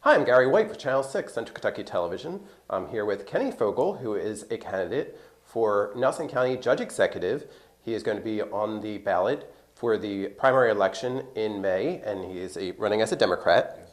Hi, I'm Gary White with Channel 6, Central Kentucky Television. I'm here with Kenny Fogle, who is a candidate for Nelson County Judge Executive. He is going to be on the ballot for the primary election in May, and he is running as a Democrat. Yes.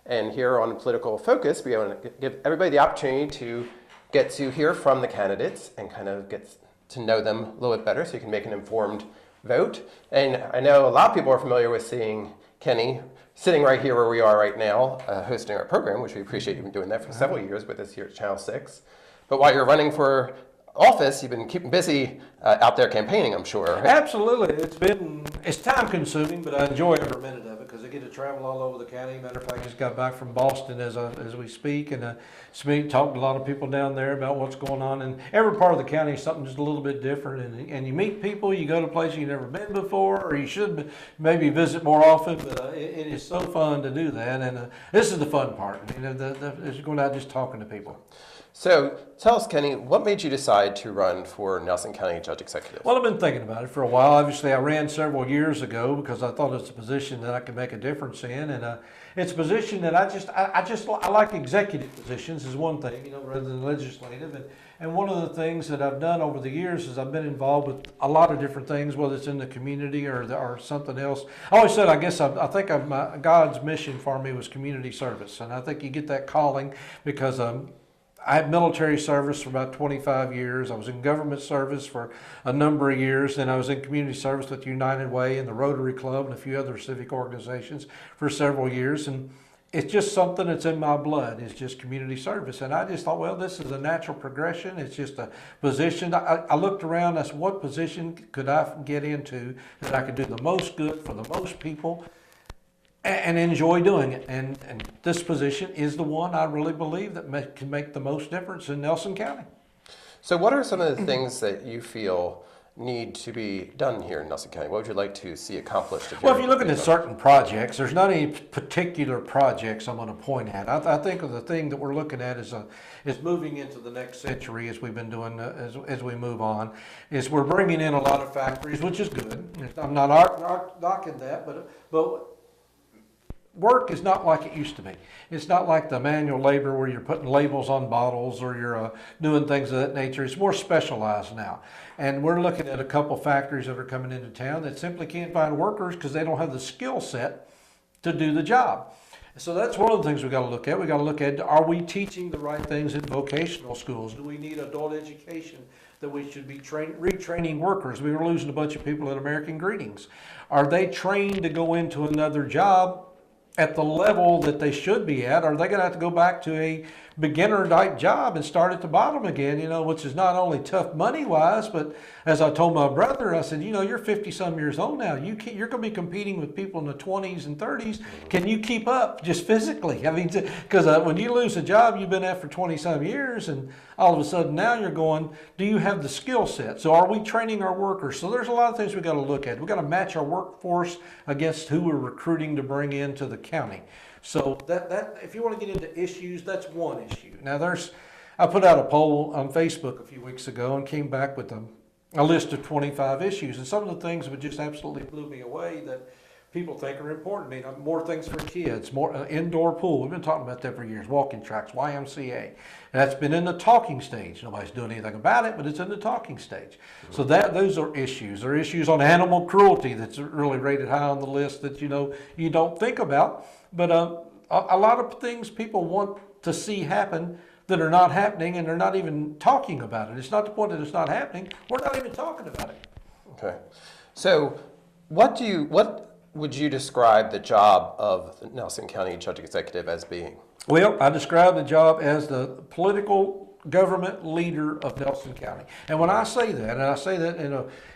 And here on Political Focus, we want to give everybody the opportunity to get to hear from the candidates and kind of get to know them a little bit better so you can make an informed vote. And I know a lot of people are familiar with seeing Kenny sitting right here where we are right now, hosting our program, which we appreciate. You've been doing that for several years with us here at Channel 6. But while you're running for office, you've been keeping busy out there campaigning, I'm sure. Right? Absolutely. It's time consuming, but I enjoy every minute of it because I get to travel all over the county. Matter of fact, I just got back from Boston as we speak, and talked to a lot of people down there about what's going on. And every part of the county is something just a little bit different. And you meet people, you go to places you've never been before, or you should maybe visit more often. But it is so fun to do that, and this is the fun part. It's going out just talking to people. So tell us, Kenny, what made you decide to run for Nelson County Judge Executive? Well, I've been thinking about it for a while. Obviously, I ran several years ago because I thought it's a position that I could make a difference in, and it's a position that I like. Executive positions is one thing, rather than legislative. And one of the things that I've done over the years is I've been involved with a lot of different things, whether it's in the community or something else. I always said, I think God's mission for me was community service, and I think you get that calling because I had military service for about 25 years. I was in government service for a number of years. Then I was in community service with United Way and the Rotary Club and a few other civic organizations for several years. And it's just something that's in my blood. It's just community service. And I just thought, well, this is a natural progression. It's just a position. I looked around. I said, what position could I get into that I could do the most good for the most people and enjoy doing it? And this position is the one I really believe that can make the most difference in Nelson County. So what are some of the things that you feel need to be done here in Nelson County? What would you like to see accomplished? Well, if you're looking at certain projects, there's not any particular projects I'm going to point at. I think of the thing that we're looking at is moving into the next century, as we've been doing as we move on, is we're bringing in a lot of factories, which is good. I'm not knocking that, but work is not like it used to be. It's not like the manual labor where you're putting labels on bottles or you're doing things of that nature. It's more specialized now. And we're looking at a couple factories that are coming into town that simply can't find workers because they don't have the skill set to do the job. So that's one of the things we've got to look at. We've got to look at, are we teaching the right things in vocational schools? Do we need adult education that we should be retraining workers? We were losing a bunch of people at American Greetings. Are they trained to go into another job at the level that they should be at? Are they going to have to go back to a beginner type job and start at the bottom again, which is not only tough money wise, but as I told my brother, I said, you're 50 some years old now. You're going to be competing with people in the 20s and 30s. Can you keep up just physically? I mean, because when you lose a job you've been at for 20 some years and all of a sudden now you're going, do you have the skill set? So are we training our workers? So there's a lot of things we've got to look at. We've got to match our workforce against who we're recruiting to bring into the county. So that if you want to get into issues, that's one issue. Now I put out a poll on Facebook a few weeks ago and came back with a list of 25 issues. And some of the things that just absolutely blew me away that people think are important. I mean, more things for kids, more indoor pool. We've been talking about that for years. Walking tracks, YMCA. That's been in the talking stage. Nobody's doing anything about it, but it's in the talking stage. So those are issues. There are issues on animal cruelty that's really rated high on the list that you don't think about. But a lot of things people want to see happen that are not happening, and they're not even talking about it. It's not the point that it's not happening. We're not even talking about it. Okay. So what would you describe the job of the Nelson County Judge Executive as being? Well, I describe the job as the political government leader of Nelson County. And when I say that, and I say that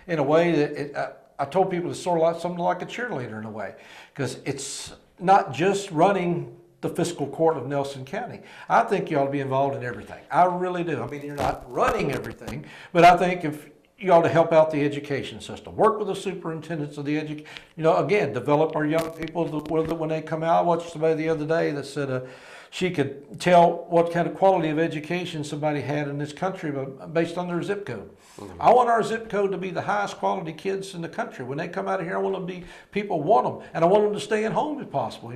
in a way that I told people it's sort of like something like a cheerleader in a way, because it's not just running the fiscal court of Nelson County. I think you ought to be involved in everything. I really do. I mean, you're not running everything, but I think if you ought to help out the education system, work with the superintendents of the again, develop our young people when they come out. I watched somebody the other day that said she could tell what kind of quality of education somebody had in this country based on their zip code. Mm-hmm. I want our zip code to be the highest quality kids in the country. When they come out of here, I want them to be, people want them, and I want them to stay at home if possible.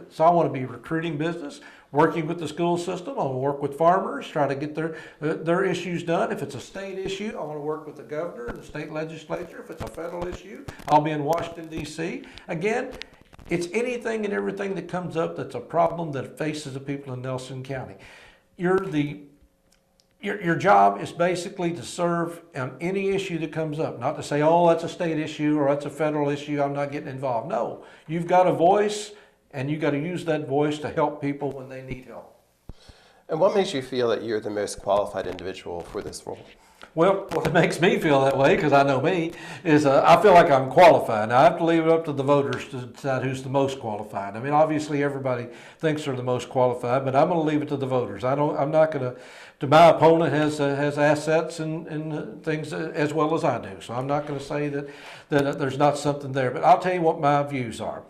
So I want to be recruiting business, working with the school system. I want to work with farmers, try to get their issues done. If it's a state issue, I want to work with the governor and the state legislature. If it's a federal issue, I'll be in Washington, D.C. Again, it's anything and everything that comes up that's a problem that faces the people in Nelson County. Your job is basically to serve on any issue that comes up, not to say, oh, that's a state issue or that's a federal issue, I'm not getting involved. No, you've got a voice, and you've got to use that voice to help people when they need help. And what makes you feel that you're the most qualified individual for this role? Well, what makes me feel that way, because I know me, is I feel like I'm qualified. Now, I have to leave it up to the voters to decide who's the most qualified. I mean, obviously, everybody thinks they're the most qualified, but I'm going to leave it to the voters. I'm not going to. My opponent has assets and things as well as I do, so I'm not going to say that there's not something there. But I'll tell you what my views are.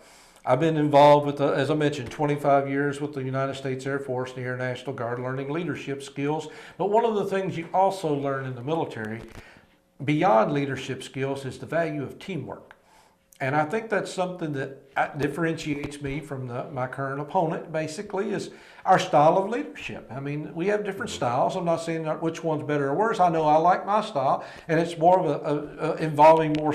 I've been involved with, as I mentioned, 25 years with the United States Air Force and the Air National Guard, learning leadership skills. But one of the things you also learn in the military, beyond leadership skills, is the value of teamwork. And I think that's something that differentiates me from my current opponent, basically, is our style of leadership. I mean, we have different styles. I'm not saying which one's better or worse. I know I like my style, and it's more of involving more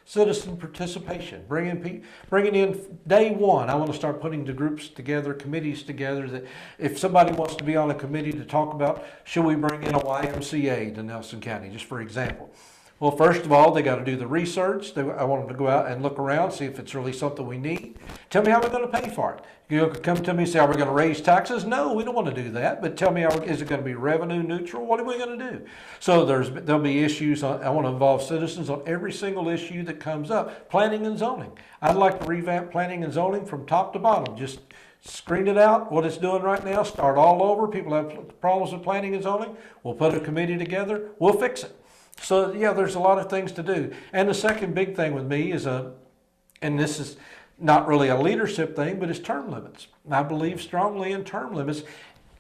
citizen participation, bringing in day one. I want to start putting the groups together, committees together, that if somebody wants to be on a committee to talk about, should we bring in a YMCA to Nelson County, just for example. Well, first of all, they got to do the research. I want them to go out and look around, see if it's really something we need. Tell me how we're going to pay for it. You come to me and say, are we going to raise taxes? No, we don't want to do that. But tell me, is it going to be revenue neutral? What are we going to do? So there'll be issues. I want to involve citizens on every single issue that comes up. Planning and zoning. I'd like to revamp planning and zoning from top to bottom. Just screen it out, what it's doing right now, start all over. People have problems with planning and zoning. We'll put a committee together. We'll fix it. So, yeah, there's a lot of things to do. And the second big thing with me is and this is not really a leadership thing, but it's term limits. I believe strongly in term limits.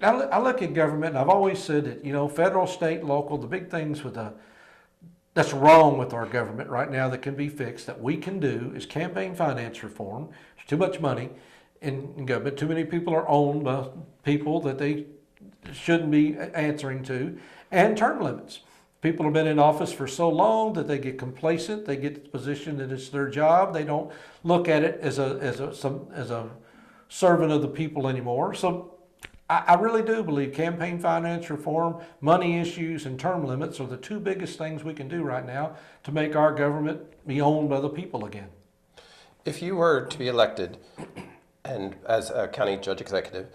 I look at government, and I've always said that, federal, state, local, the big things that's wrong with our government right now that can be fixed, that we can do, is campaign finance reform. There's too much money in government. Too many people are owned by people that they shouldn't be answering to, and term limits. People have been in office for so long that they get complacent. They get the position that it's their job. They don't look at it as a servant of the people anymore. So I really do believe campaign finance reform, money issues, and term limits are the two biggest things we can do right now to make our government be owned by the people again. If you were to be elected and as a county judge executive,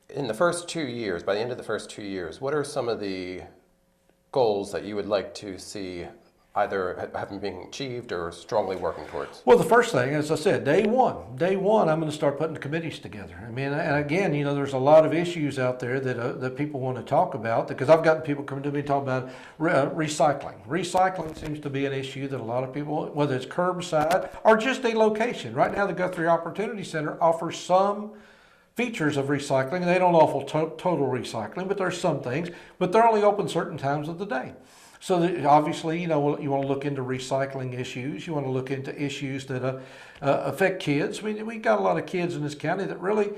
in the first 2 years, by the end of the first 2 years, what are some of the goals that you would like to see either having been achieved or strongly working towards? Well, the first thing, as I said, day one, I'm going to start putting committees together. I mean, and again, there's a lot of issues out there that people want to talk about, because I've gotten people coming to me talking about recycling. Recycling seems to be an issue that a lot of people, whether it's curbside or just a location. Right now, the Guthrie Opportunity Center offers some features of recycling. They don't offer total recycling, but there's some things, but they're only open certain times of the day. So that obviously, you want to look into recycling issues. You want to look into issues that affect kids. I mean, we got a lot of kids in this county that really,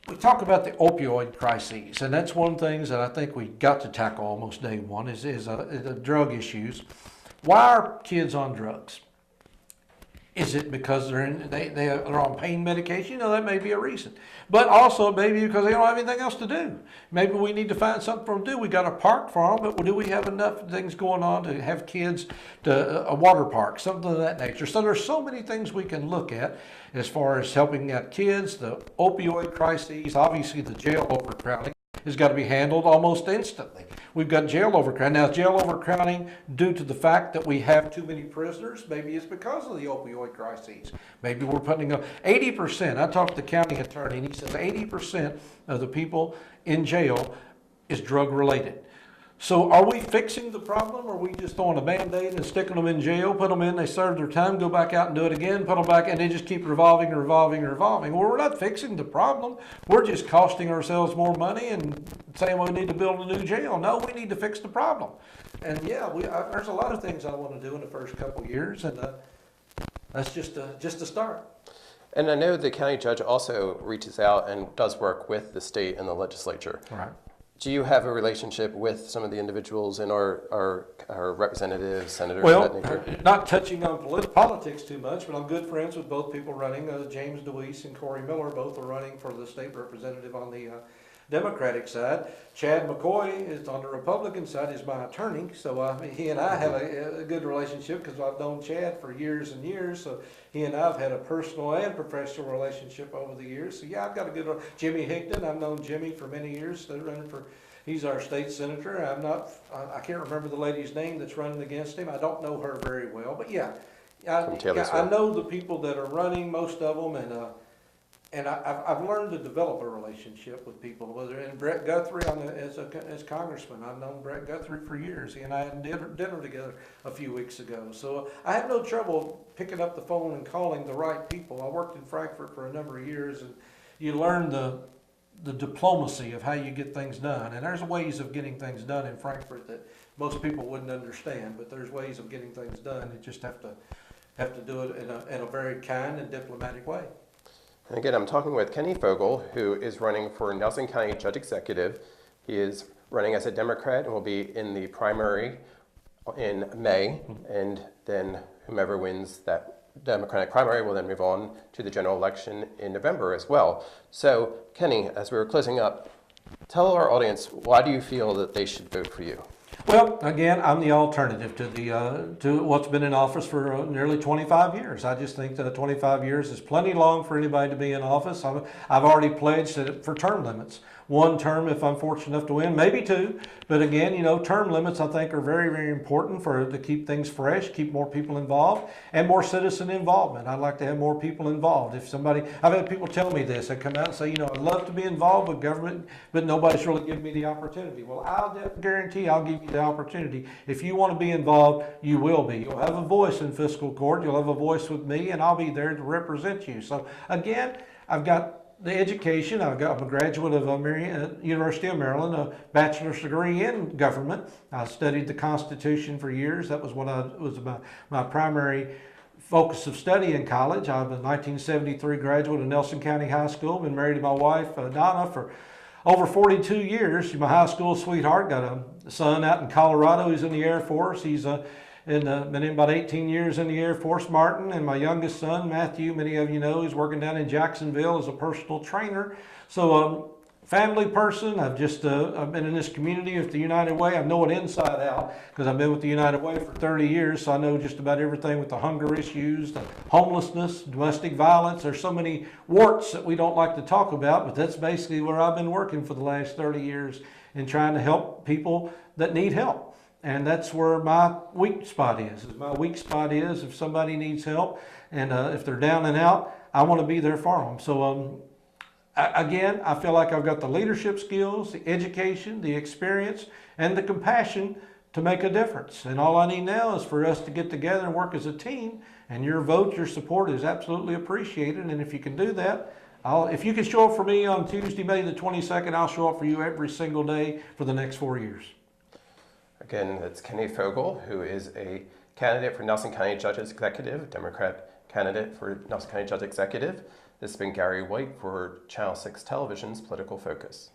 we talk about the opioid crises, and that's one of the things that I think we got to tackle almost day one is the drug issues. Why are kids on drugs? Is it because they're on pain medication? That may be a reason. But also maybe because they don't have anything else to do. Maybe we need to find something for them to do. We got a park for them, but do we have enough things going on to have kids to a water park, something of that nature? So there's so many things we can look at as far as helping out kids, the opioid crises, obviously the jail overcrowding has got to be handled almost instantly. We've got jail overcrowding. Now, jail overcrowding due to the fact that we have too many prisoners? Maybe it's because of the opioid crises. Maybe we're putting up 80%. I talked to the county attorney, and he says 80% of the people in jail is drug related. So are we fixing the problem, or are we just throwing a Band-Aid and sticking them in jail, put them in, they serve their time, go back out and do it again, put them back, and they just keep revolving and revolving and revolving? Well, we're not fixing the problem. We're just costing ourselves more money and saying, well, we need to build a new jail. No, we need to fix the problem. And yeah, there's a lot of things I want to do in the first couple of years, and that's just a start. And I know the county judge also reaches out and does work with the state and the legislature. All right. Do you have a relationship with some of the individuals in our representatives, senators, Well, of that nature? not touching on politics too much, but I'm good friends with both people running. James DeWeese and Corey Miller both are running for the state representative on the Democratic side. Chad McCoy is on the Republican side, is my attorney. So he and I have a good relationship because I've known Chad for years and years. So he and I have had a personal and professional relationship over the years. So yeah, I've got a good Jimmy Higdon. I've known Jimmy for many years. They're running for. He's our state senator. I can't remember the lady's name that's running against him. I don't know her very well, but yeah, I know the people that are running, most of them, and I've learned to develop a relationship with people. And Brett Guthrie, as congressman, I've known Brett Guthrie for years. He and I had dinner together a few weeks ago. So I have no trouble picking up the phone and calling the right people. I worked in Frankfurt for a number of years, and you learn the diplomacy of how you get things done. And there's ways of getting things done in Frankfurt that most people wouldn't understand, but there's ways of getting things done. You just have to do it in a very kind and diplomatic way. And again, I'm talking with Kenny Fogle, who is running for Nelson County Judge Executive. He is running as a Democrat and will be in the primary in May, and then whomever wins that Democratic primary will then move on to the general election in November as well. So, Kenny, as we were closing up, tell our audience, why do you feel that they should vote for you? Well, again, I'm the alternative to what's been in office for nearly 25 years. I just think that 25 years is plenty long for anybody to be in office. I've already pledged for term limits. 1 term if I'm fortunate enough to win, maybe 2. But again, term limits I think are very, very important to keep things fresh, keep more people involved, and more citizen involvement. I'd like to have more people involved. I've had people tell me this. They come out and say, I'd love to be involved with government, but nobody's really given me the opportunity. Well, I'll guarantee I'll give you the opportunity. If you want to be involved, you will be. You'll have a voice in fiscal court. You'll have a voice with me, and I'll be there to represent you. So again, I've got the education. I'm a graduate of University of Maryland, a bachelor's degree in government. I studied the Constitution for years. That was my primary focus of study in college. I'm a 1973 graduate of Nelson County High School. Been married to my wife, Donna, for over 42 years. My high school sweetheart. Got a son out in Colorado. He's in the Air Force. He's been in about 18 years in the Air Force, Martin. And my youngest son, Matthew, many of you know, he's working down in Jacksonville as a personal trainer. So family person. I've been in this community with the United Way. I know it inside out because I've been with the United Way for 30 years. So I know just about everything with the hunger issues, the homelessness, domestic violence. There's so many warts that we don't like to talk about, but that's basically where I've been working for the last 30 years in trying to help people that need help. And that's where my weak spot is. My weak spot is if somebody needs help and if they're down and out, I want to be there for them. So again, I feel like I've got the leadership skills, the education, the experience, and the compassion to make a difference. And all I need now is for us to get together and work as a team. And your vote, your support is absolutely appreciated. And if you can do that, if you can show up for me on Tuesday, May the 22nd, I'll show up for you every single day for the next 4 years. Again, it's Kenny Fogle, who is a candidate for Nelson County Judge Executive, Democrat candidate for Nelson County Judge Executive. This has been Gary White for Channel 6 Television's Political Focus.